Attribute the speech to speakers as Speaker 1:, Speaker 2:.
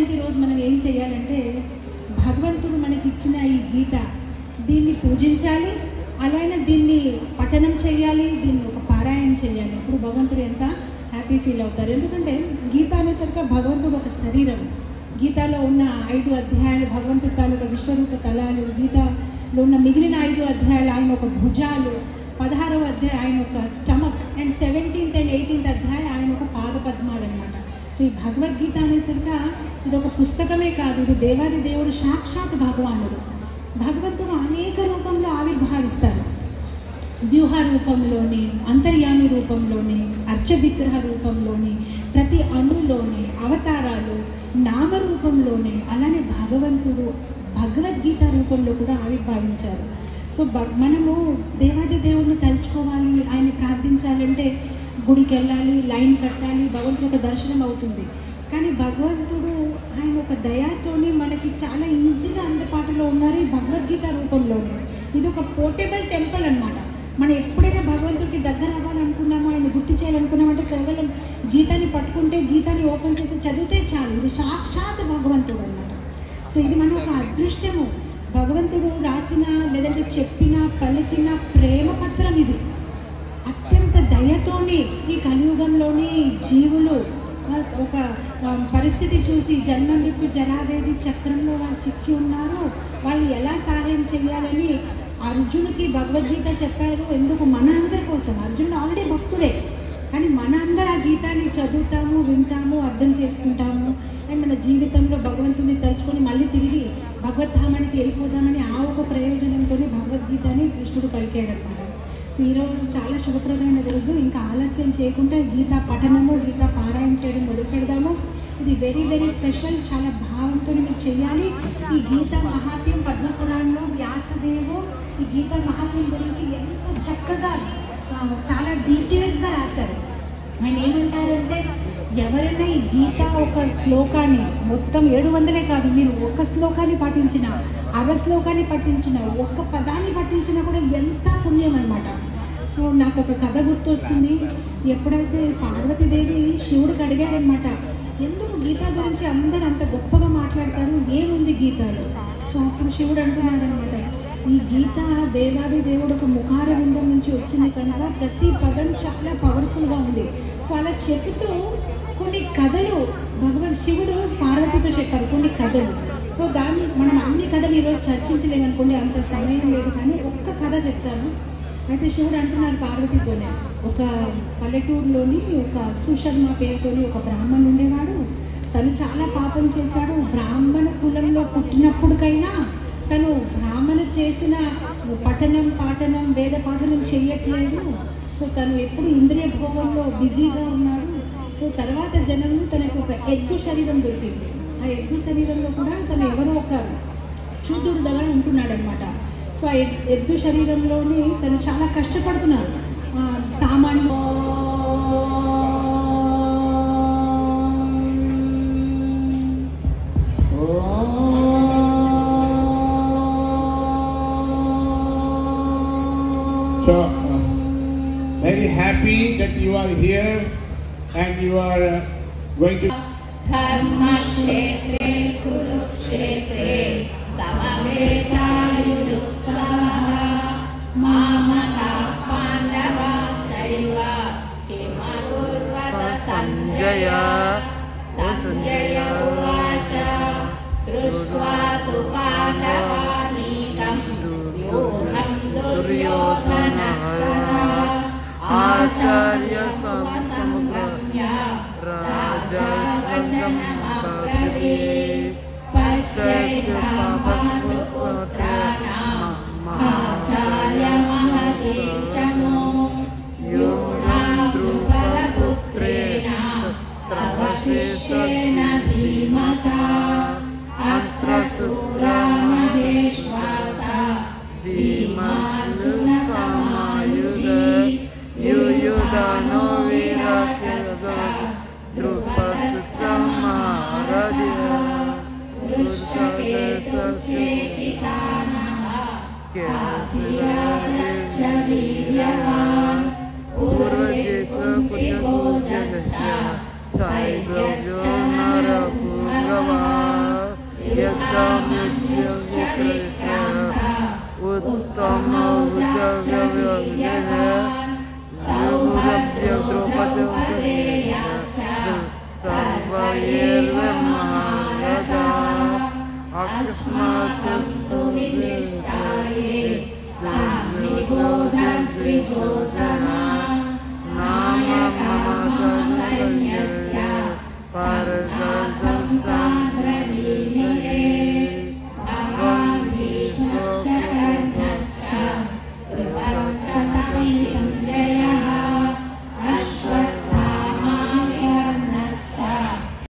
Speaker 1: నిజానికి ఈరోజు మనం ఏం చేయాలంటే భగవంతుడు మనకిచ్చిన ఈ గీత దీన్ని పూజించాలి, అలానే దీన్ని పఠనం చేయాలి, దీన్ని ఒక పారాయణ చేయాలి. ఇప్పుడు భగవంతుడు ఎంత హ్యాపీ ఫీల్ అవుతారు. ఎందుకంటే గీత అనేసరికి భగవంతుడు ఒక శరీరం. గీతాలో ఉన్న 5 అధ్యాయాలు భగవంతుడి తాలూకా విశ్వరూప తలాలు, గీతలో ఉన్న మిగిలిన 5 అధ్యాయాలు ఆయన ఒక భుజాలు, 16వ అధ్యాయం ఆయన ఒక stomach, and 17th and 18th అధ్యాయం ఆయన ఒక పాదపద్మాలు అనమాట. సో ఈ భగవద్గీత అనేసరికి ఇది ఒక పుస్తకమే కాదు, ఇది దేవాది దేవుడు సాక్షాత్ భగవానుడు. భగవంతుడు అనేక రూపంలో ఆవిర్భావిస్తారు. వ్యూహ రూపంలోని, అంతర్యామి రూపంలోని, అర్చ విగ్రహ రూపంలోని, ప్రతి అణులోని, అవతారాలు నామరూపంలోని, అలానే భగవంతుడు భగవద్గీత రూపంలో కూడా ఆవిర్భావించారు. సో మనము దేవాది దేవుడిని తలుచుకోవాలి, ఆయన్ని ప్రార్థించాలంటే గుడికి వెళ్ళాలి, లైన్ కట్టాలి, భగవంతుడు ఒక దర్శనం అవుతుంది. కానీ భగవంతుడు ఆయన ఒక దయాతోని మనకి చాలా ఈజీగా అందుబాటులో ఉన్నారు ఈ భగవద్గీత రూపంలోనే. ఇది ఒక పోర్టబుల్ టెంపుల్ అనమాట. మనం ఎప్పుడైనా భగవంతుడికి దగ్గర అవ్వాలనుకున్నామో, ఆయన గుర్తు చేయాలనుకున్నామంటే కేవలం గీతాన్ని పట్టుకుంటే, గీతాన్ని ఓపెన్ చేసి చదివితే చాలు. ఇది సాక్షాత్ భగవంతుడు అనమాట. సో ఇది మన ఒక అదృష్టము. భగవంతుడు రాసిన లేదంటే చెప్పిన పలికిన ప్రేమ పత్రం ఇది. అత్యంత దయతోని ఈ కలియుగంలోని జీవులు ఒక పరిస్థితి చూసి జన్మ మృత్యు జరావేది చక్రంలో వాళ్ళు చిక్కి ఉన్నారు, వాళ్ళు ఎలా సహాయం చేయాలని అర్జునుడికి భగవద్గీత చెప్పారు. ఎందుకు? మన అందరి కోసం. అర్జునుడు ఆల్రెడీ భక్తుడే, కానీ మన అందరూ ఆ గీతాన్ని చదువుతాము, వింటాము, అర్థం చేసుకుంటాము. అండ్ మన జీవితంలో భగవంతుని తలుచుకొని మళ్ళీ తిరిగి భగవద్ధామానికి వెళ్ళిపోదామని ఆ ఒక ప్రయోజనంతో భగవద్గీతని కృష్ణుడు పలికారన్నమాట. సో ఈరోజు చాలా శుభప్రదమైన రోజు. ఇంకా ఆలస్యం చేయకుండా గీతా పఠనము, గీతా పారాయణ చేయడం మొదలు పెడదాము. ఇది వెరీ వెరీ స్పెషల్. చాలా భావంతో మీరు చేయాలి. ఈ గీతా మహాత్మ్యం పద్మపురాణంలో వ్యాసదేవు ఈ గీతా మహాత్మ్యం గురించి ఎంత చక్కగా చాలా డీటెయిల్స్గా రాశారు. ఆయన ఏమంటారంటే, ఎవరైనా ఈ గీత ఒక శ్లోకాన్ని మొత్తం 700 కాదు, మీరు ఒక్క శ్లోకాన్ని పఠించిన, శ్లోకాన్ని పఠించిన, ఒక్క పదాన్ని పఠించినా కూడా ఎంత పుణ్యం అనమాట. సో నాకు ఒక కథ గుర్తొస్తుంది. ఎప్పుడైతే పార్వతీదేవి శివుడికి అడిగారనమాట, ఎందుకు గీత గురించి అందరూ అంత గొప్పగా మాట్లాడతారు, ఏముంది గీతాలో? సో అప్పుడు శివుడు అంటున్నారనమాట, ఈ గీత దేవాది దేవుడు ఒక ముఖార విందం నుంచి వచ్చింది కనుక ప్రతి పదం చాలా పవర్ఫుల్గా ఉంది. సో అలా చెబుతూ కొన్ని కథలు శివుడు పార్వతితో చెప్పారు, కొన్ని కథలు. సో దాన్ని మనం అన్ని కథలు ఈరోజు చర్చించలేమనుకోండి, అంత సమయం లేదు, కానీ ఒక్క కథ చెప్తాను. అయితే శివుడు అంటున్నారు పార్వతితోనే, ఒక పల్లెటూరులోని ఒక సుశర్మ పేరుతోని ఒక బ్రాహ్మణుడు ఉండేవాడు. తను చాలా పాపం చేశాడు. బ్రాహ్మణ కులంలో పుట్టినప్పటికైనా తను బ్రాహ్మణ చేసిన పఠనం పాఠనం వేద పాఠనం చేయట్లేదు. సో తను ఎప్పుడు ఇంద్రియ భోగంలో బిజీగా ఉన్నాడు. సో తర్వాత జనంలో తనకు ఒక ఎద్దు శరీరం దొరికింది. ఆ ఎద్దు శరీరంలో కూడా తను ఎవరో ఒక శూద్రుడుగా ఉంటున్నాడు అనమాట. సో ఆ ఎద్దు శరీరంలోని తను చాలా కష్టపడుతున్నాడు. సామాన్లు
Speaker 2: So, very happy that you are here and you are going to
Speaker 3: Dharma Kshetre Kurukshetre Samavetaayurusaha Mamata Pandavastaiva Kimakurvata Sanjaya Sanjaya Uvacha Drushtva tu Pandavanikam Vyunam Duryodhanasana Acharya Samgamya Raja Janamapravit Pasyaita Panduputranam Acharya Mahatim Chamo Yunam Drupadaputrena Tava Shishena Dhimata Atra Sura Maheshwasa Bhimarjuna Samayudhi Yuyudhano Virakasa Drupadasya Maharadya Drushtaketussekitanaha Kasirajasya Viryavan Purvajika Kutikojasya Saivyasya Narapurava यज्ञामिद्यविक्रियः उत्तमौजव्यव्यः सौरभ्य Draupadi